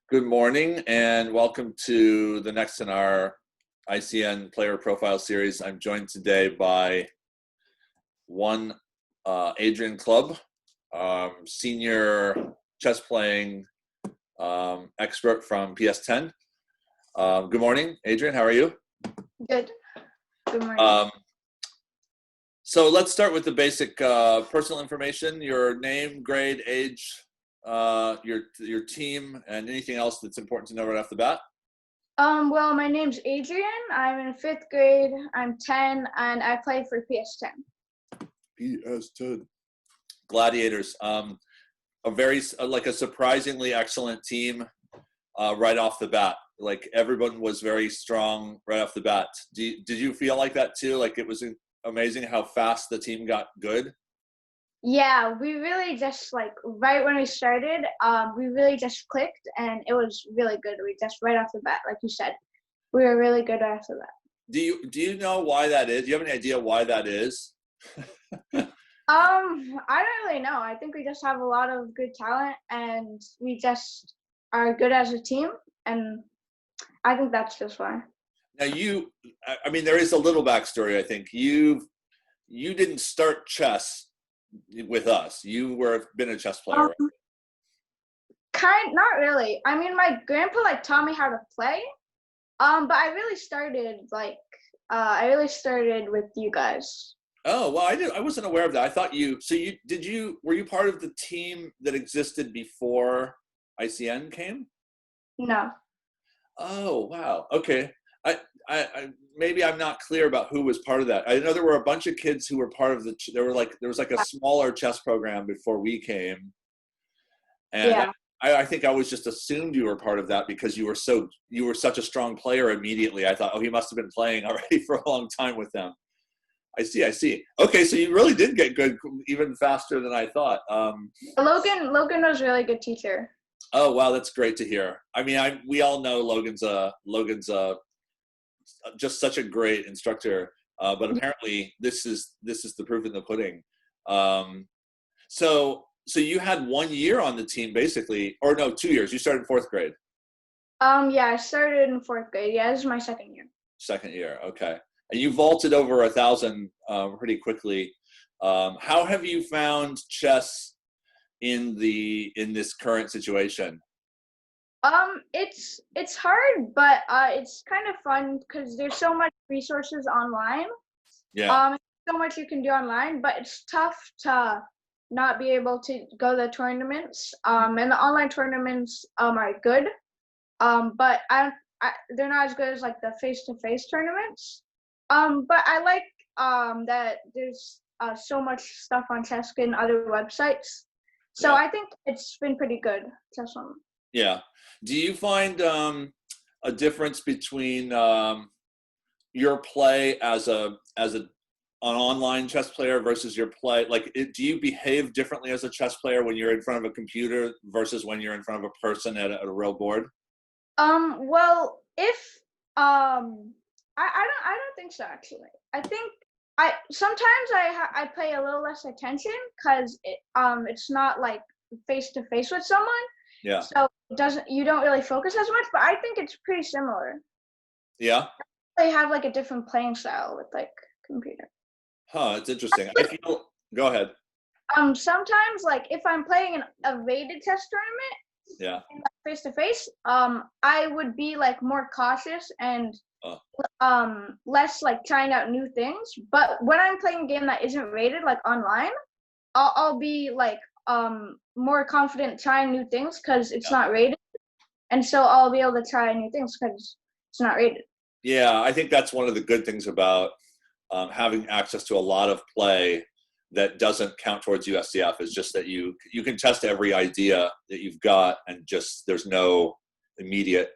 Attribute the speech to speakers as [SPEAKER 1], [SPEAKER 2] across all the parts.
[SPEAKER 1] Good morning and welcome to the next in our ICN Player Profile series. I'm joined today by Adrian Clubb, senior chess playing expert from PS10. Good morning, Adrian. How are you?
[SPEAKER 2] Good. Good morning.
[SPEAKER 1] So let's start with the basic personal information: your name, grade, age, your team, and anything else that's important to know right off the bat.
[SPEAKER 2] Well, my name's Adrian. I'm in 5th grade. I'm 10, and I play for PS10.
[SPEAKER 1] PS10. Gladiators. A surprisingly excellent team right off the bat. Like everyone was very strong right off the bat. Did you feel like that too? Like it was amazing how fast the team got good?
[SPEAKER 2] Yeah, we really just right when we started, we really just clicked, and it was really good. We just right off the bat, like you said, we were really good right off the bat.
[SPEAKER 1] Do you know why that is? Do you have any idea why that is?
[SPEAKER 2] I don't really know. I think we just have a lot of good talent, and we just are good as a team, and I think that's just why.
[SPEAKER 1] Now there is a little backstory. I think you didn't start chess with us. You been a chess player.
[SPEAKER 2] Not really. I mean, my grandpa taught me how to play. But I really started with you guys.
[SPEAKER 1] Oh, well, I wasn't aware of that. I thought were you part of the team that existed before ICN came?
[SPEAKER 2] No.
[SPEAKER 1] Oh, wow. Okay. I maybe I'm not clear about who was part of that. I know there were a bunch of kids who were part of there was a smaller chess program before we came. And
[SPEAKER 2] yeah.
[SPEAKER 1] I think I was just assumed you were part of that because you were such a strong player immediately. I thought, oh, he must have been playing already for a long time with them. I see. Okay, so you really did get good even faster than I thought.
[SPEAKER 2] Logan was a really good teacher.
[SPEAKER 1] Oh, wow, that's great to hear. I mean, we all know Logan's just such a great instructor, but apparently this is the proof in the pudding. So you had 1 year on the team basically, or no, 2 years. You started in 4th grade.
[SPEAKER 2] Yeah, I started in 4th grade. Yeah, this is my second year.
[SPEAKER 1] Second year, okay. And you vaulted over 1,000 pretty quickly. How have you found chess in this current situation?
[SPEAKER 2] It's hard, but it's kind of fun because there's so much resources online.
[SPEAKER 1] Yeah.
[SPEAKER 2] So much you can do online, but it's tough to not be able to go to the tournaments. And the online tournaments are good. But they're not as good as the face-to-face tournaments. But I like that there's so much stuff on Chess and other websites. So yeah. I think it's been pretty good.
[SPEAKER 1] Yeah. Do you find a difference between your play as an online chess player versus your play? Do you behave differently as a chess player when you're in front of a computer versus when you're in front of a person at a real board?
[SPEAKER 2] Well, if I don't think so actually. I think sometimes I pay a little less attention because it's not face to face with someone.
[SPEAKER 1] Yeah.
[SPEAKER 2] So you don't really focus as much, but I think it's pretty similar.
[SPEAKER 1] Yeah.
[SPEAKER 2] They have a different playing style with computer.
[SPEAKER 1] Huh, it's interesting. Go ahead.
[SPEAKER 2] Sometimes if I'm playing a rated chess tournament,
[SPEAKER 1] yeah,
[SPEAKER 2] face to face, I would be more cautious and less trying out new things. But when I'm playing a game that isn't rated online, I'll be more confident trying new things because it's not rated, and so I'll be able to try new things because it's not rated.
[SPEAKER 1] Yeah, I think that's one of the good things about having access to a lot of play that doesn't count towards USCF is just that you can test every idea that you've got and just there's no immediate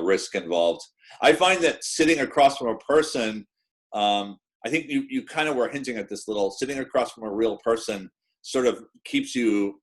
[SPEAKER 1] risk involved. I find that sitting across from a person, I think you kind of were hinting at this sitting across from a real person sort of keeps you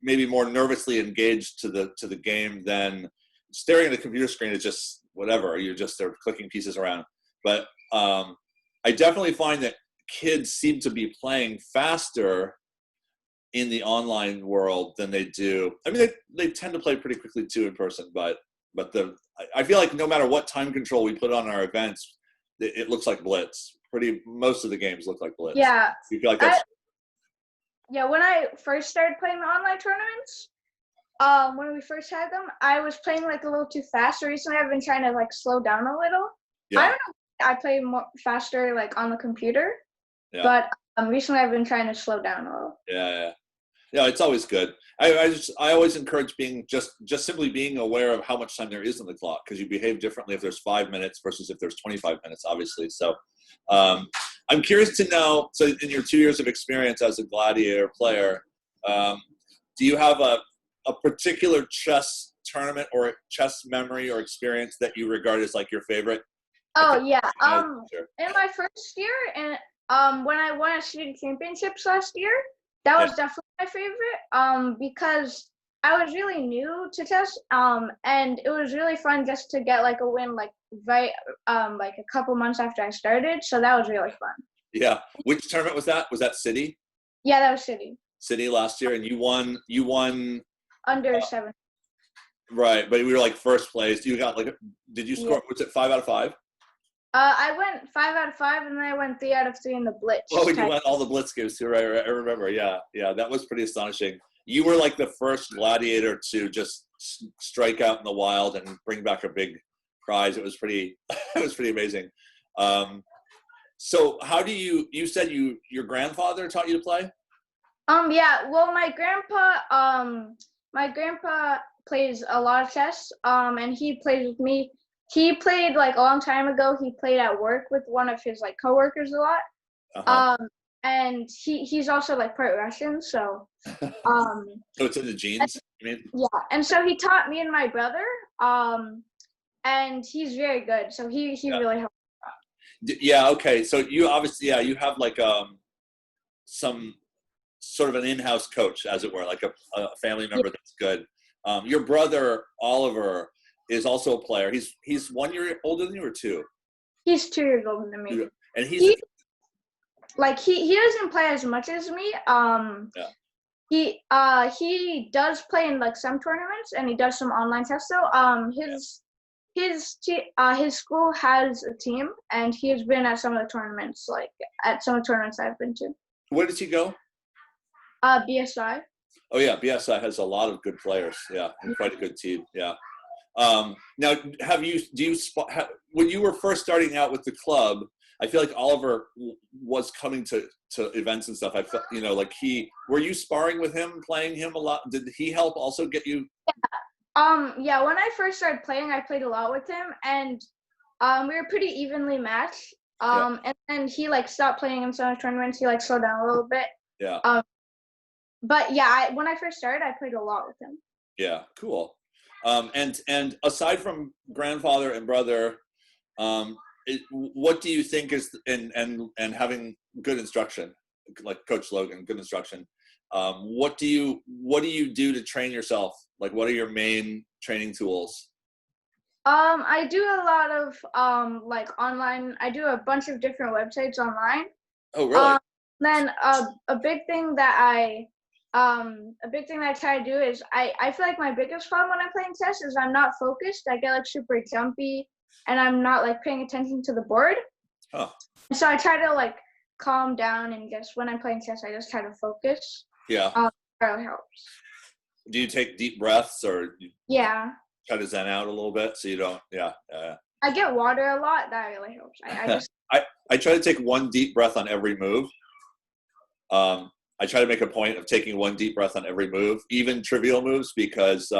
[SPEAKER 1] maybe more nervously engaged to the game than staring at a computer screen is just whatever. They're clicking pieces around. But I definitely find that kids seem to be playing faster in the online world than they do. I mean, they tend to play pretty quickly too in person, but I feel like no matter what time control we put on our events, it looks like blitz. Most of the games look like blitz.
[SPEAKER 2] Yeah.
[SPEAKER 1] You feel like that's
[SPEAKER 2] Yeah, when I first started playing the online tournaments, when we first had them, I was playing like a little too fast. So recently, I've been trying to like slow down a little. I
[SPEAKER 1] yeah,
[SPEAKER 2] don't know. I play more faster like on the computer,
[SPEAKER 1] yeah,
[SPEAKER 2] but recently I've been trying to slow down a little.
[SPEAKER 1] yeah. Yeah, it's always good. I always encourage being just simply being aware of how much time there is on the clock, because you behave differently if there's 5 minutes versus if there's 25 minutes, obviously. So I'm curious to know, so in your 2 years of experience as a gladiator player, do you have a particular chess tournament or chess memory or experience that you regard as like your favorite?
[SPEAKER 2] Oh yeah.
[SPEAKER 1] Sure.
[SPEAKER 2] In my first year, and when I won a student championships last year, that was definitely my favorite. Because I was really new to chess. And it was really fun just to get like a win, like right, like a couple months after I started. So that was really fun.
[SPEAKER 1] Yeah. Which tournament was that? Was that City?
[SPEAKER 2] Yeah, that was City.
[SPEAKER 1] City last year, and you won
[SPEAKER 2] Under 7.
[SPEAKER 1] right, but we were like first place. You got like, did you score? Was it 5 out of 5?
[SPEAKER 2] I went 5 out of 5, and then I went 3 out of 3 in the blitz.
[SPEAKER 1] Oh, you went all the blitz games too, right? I remember. Yeah, that was pretty astonishing. You were like the first gladiator to just strike out in the wild and bring back a big prize. It was pretty, it was pretty amazing. So how do you said your grandfather taught you to play?
[SPEAKER 2] Yeah. Well, my grandpa plays a lot of chess. And he plays with me. He played like a long time ago. He played at work with one of his like coworkers a lot.
[SPEAKER 1] Uh-huh.
[SPEAKER 2] And he's also like part Russian, so
[SPEAKER 1] So it's in the genes, you mean?
[SPEAKER 2] yeah. And so he taught me and my brother. And he's very good. So he really helped.
[SPEAKER 1] Yeah. Okay. So you obviously, you have like some sort of an in-house coach, as it were, like a family member that's good. Your brother Oliver is also a player. He's 1 year older than you, or 2?
[SPEAKER 2] He's 2 years older than me.
[SPEAKER 1] And
[SPEAKER 2] he doesn't play as much as me. He does play in like some tournaments, and he does some online tests. So his school has a team, and he has been at some of the tournaments, like at some of the tournaments I've been to.
[SPEAKER 1] Where did he go?
[SPEAKER 2] BSI.
[SPEAKER 1] Oh yeah, BSI has a lot of good players. Yeah, and quite a good team. Yeah. Now, when you were first starting out with the club, I feel like Oliver was coming to events and stuff. I felt, like were you sparring with him, playing him a lot? Did he help also get you?
[SPEAKER 2] Yeah, when I first started playing, I played a lot with him, and we were pretty evenly matched. And then he like stopped playing in some tournaments. He like slowed down a little bit.
[SPEAKER 1] Yeah.
[SPEAKER 2] But yeah, when I first started, I played a lot with him.
[SPEAKER 1] Yeah, cool. And aside from grandfather and brother, what do you think is and having good instruction, like Coach Logan, good instruction? What do you do to train yourself? Like, what are your main training tools?
[SPEAKER 2] I do a lot of like online. I do a bunch of different websites online.
[SPEAKER 1] Oh, really?
[SPEAKER 2] Then a big thing that I try to do is I feel like my biggest problem when I'm playing chess is I'm not focused. I get like super jumpy, and I'm not like paying attention to the board.
[SPEAKER 1] Huh.
[SPEAKER 2] So I try to like calm down, and just when I'm playing chess, I just try to focus.
[SPEAKER 1] Yeah.
[SPEAKER 2] That really helps.
[SPEAKER 1] Do you take deep breaths, or
[SPEAKER 2] yeah,
[SPEAKER 1] try to zen out a little bit so you don't? Yeah.
[SPEAKER 2] I get water a lot. That really helps.
[SPEAKER 1] I try to take one deep breath on every move. I try to make a point of taking one deep breath on every move, even trivial moves, because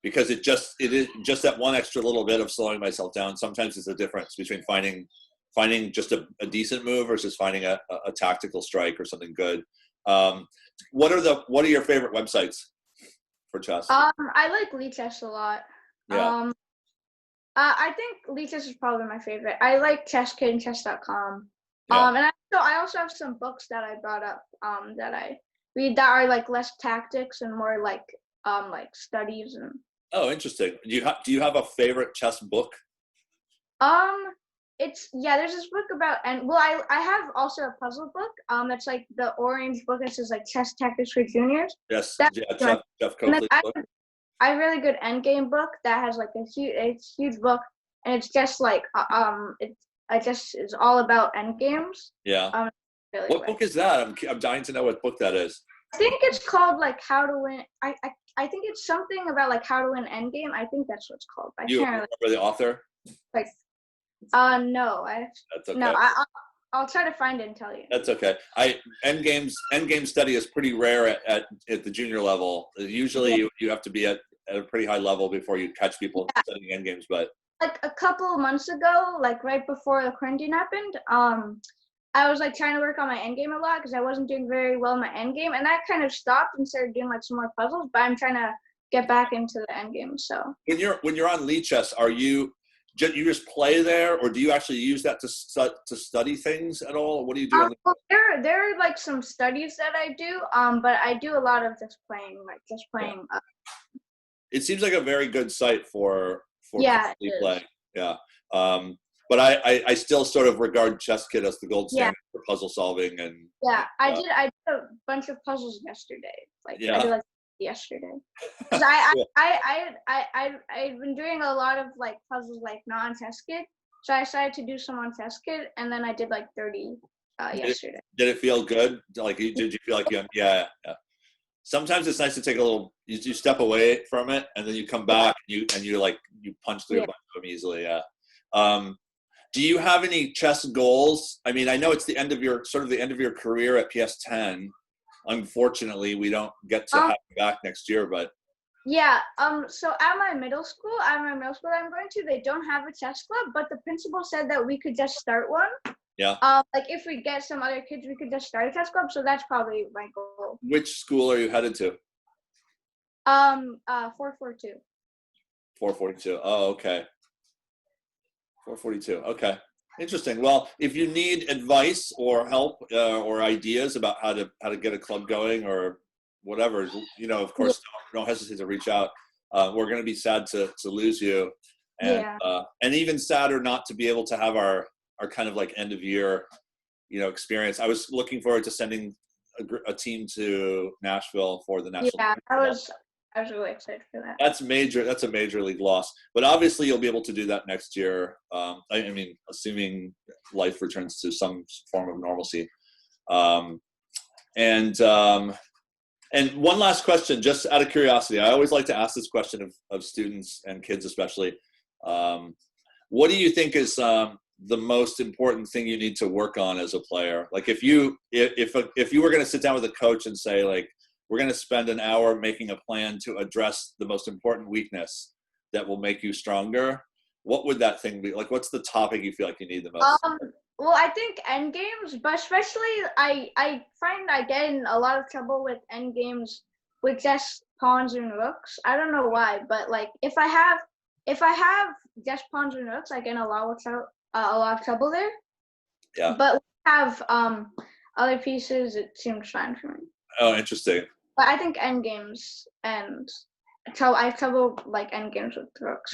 [SPEAKER 1] it is just that one extra little bit of slowing myself down. Sometimes it's the difference between finding just a decent move versus finding a tactical strike or something good. What are your favorite websites for chess?
[SPEAKER 2] I like Lichess a lot.
[SPEAKER 1] Yeah.
[SPEAKER 2] I think Lichess is probably my favorite. I like ChessKid and Chess.com.
[SPEAKER 1] Yeah.
[SPEAKER 2] And I also have some books that I brought up that I read that are like less tactics and more like studies and.
[SPEAKER 1] Oh, interesting. Do you have a favorite chess book?
[SPEAKER 2] there's this book about, and well, I have also a puzzle book. That's like the orange book that says like chess tactics for juniors.
[SPEAKER 1] Yes,
[SPEAKER 2] That's
[SPEAKER 1] yeah,
[SPEAKER 2] one.
[SPEAKER 1] Jeff
[SPEAKER 2] And then
[SPEAKER 1] Coakley's book.
[SPEAKER 2] I have a really good endgame book that has like it's a huge book, and it's just like I just is all about endgames.
[SPEAKER 1] Yeah.
[SPEAKER 2] Really
[SPEAKER 1] What
[SPEAKER 2] great.
[SPEAKER 1] book is that? I'm dying to know what book that is.
[SPEAKER 2] I think it's called like How to Win. I think it's something about like How to Win Endgame. I think that's what it's called. I
[SPEAKER 1] You
[SPEAKER 2] can't
[SPEAKER 1] remember
[SPEAKER 2] really,
[SPEAKER 1] the author?
[SPEAKER 2] like. No,
[SPEAKER 1] That's okay.
[SPEAKER 2] no. I'll try to find it and tell you.
[SPEAKER 1] That's okay. Endgame study is pretty rare at the junior level. Usually you have to be at a pretty high level before you catch people studying endgames. But
[SPEAKER 2] like a couple months ago, like right before the quarantine happened, I was like trying to work on my endgame a lot because I wasn't doing very well in my endgame, and that kind of stopped and started doing like some more puzzles. But I'm trying to get back into the endgame. So
[SPEAKER 1] when you're on Lee Chess, are you just play there, or do you actually use that to study things at all? What do you do?
[SPEAKER 2] well, there are like some studies that I do, but I do a lot of just playing, like just playing.
[SPEAKER 1] Yeah. It seems like a very good site for
[SPEAKER 2] Yeah,
[SPEAKER 1] play. Yeah. But I still sort of regard Chess Kit as the gold standard for puzzle solving. And
[SPEAKER 2] yeah, I did a bunch of puzzles yesterday. Like I did like yesterday. Because I've been doing a lot of like puzzles like not on Test Kit, so I decided to do some on Test Kit, and then I did like 30 yesterday.
[SPEAKER 1] Did it feel good? Like did you feel like yeah. Sometimes it's nice to take a little. You step away from it, and then you come back, and you punch through a bunch of them easily. Yeah. Do you have any chess goals? I mean, I know it's the end of your career at PS10. Unfortunately, we don't get to have you back next year, but
[SPEAKER 2] yeah. So at my middle school that I'm going to, they don't have a chess club, but the principal said that we could just start one.
[SPEAKER 1] Yeah.
[SPEAKER 2] Like if we get some other kids, we could just start a chess club. So that's probably my goal.
[SPEAKER 1] Which school are you headed to?
[SPEAKER 2] 442.
[SPEAKER 1] 442. Oh, okay. 442. Okay. Interesting. Well, if you need advice or help or ideas about how to get a club going or whatever, of course, don't hesitate to reach out. We're going to be sad to lose you, and even sadder not to be able to have our kind of like end of year, experience. I was looking forward to sending a team to Nashville for the national.
[SPEAKER 2] Yeah, I was really excited for that.
[SPEAKER 1] That's a major league loss, but obviously you'll be able to do that next year. I mean, assuming life returns to some form of normalcy. And one last question, just out of curiosity, I always like to ask this question of students and kids, especially. What do you think is the most important thing you need to work on as a player? Like if you were going to sit down with a coach and say, like, we're going to spend an hour making a plan to address the most important weakness that will make you stronger, what would that thing be? Like, what's the topic you feel like you need the most?
[SPEAKER 2] Well, I think end games, but especially I find I get in a lot of trouble with end games with just pawns and rooks. I don't know why, but like if I have just pawns and rooks, I get in a lot of trouble there.
[SPEAKER 1] Yeah.
[SPEAKER 2] But when I have other pieces, it seems fine for me.
[SPEAKER 1] Oh, interesting.
[SPEAKER 2] But I think end games and I have trouble like end games with rooks.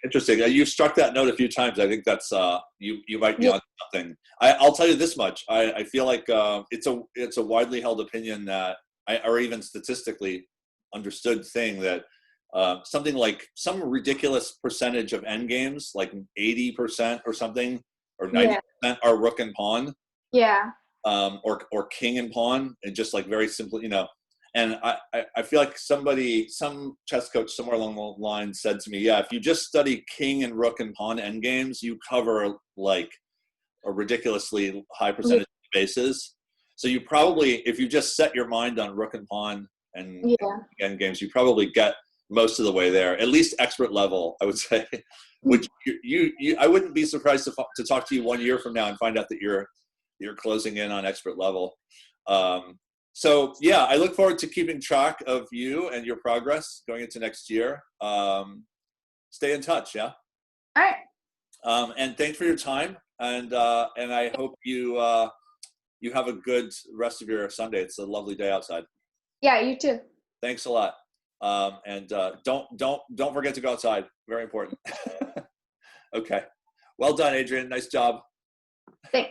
[SPEAKER 1] Interesting. You've struck that note a few times. I think that's you might be on something. I'll tell you this much. I feel like it's a widely held opinion that or even statistically understood thing that something like some ridiculous percentage of end games, like 80% or something, or 90% are rook and pawn.
[SPEAKER 2] Yeah.
[SPEAKER 1] Or king and pawn, and just like very simply, And I feel like some chess coach somewhere along the line said to me, yeah, if you just study king and rook and pawn end games, you cover like a ridiculously high percentage of bases. So you probably, if you just set your mind on rook and pawn and end games, you probably get most of the way there, at least expert level, I would say. Which I wouldn't be surprised to talk to you 1 year from now and find out that you're closing in on expert level. So yeah, I look forward to keeping track of you and your progress going into next year. Stay in touch, yeah?
[SPEAKER 2] All right.
[SPEAKER 1] And thanks for your time. And I hope you have a good rest of your Sunday. It's a lovely day outside.
[SPEAKER 2] Yeah, you too.
[SPEAKER 1] Thanks a lot. And don't forget to go outside. Very important. Okay. Well done, Adrian. Nice job.
[SPEAKER 2] Thanks.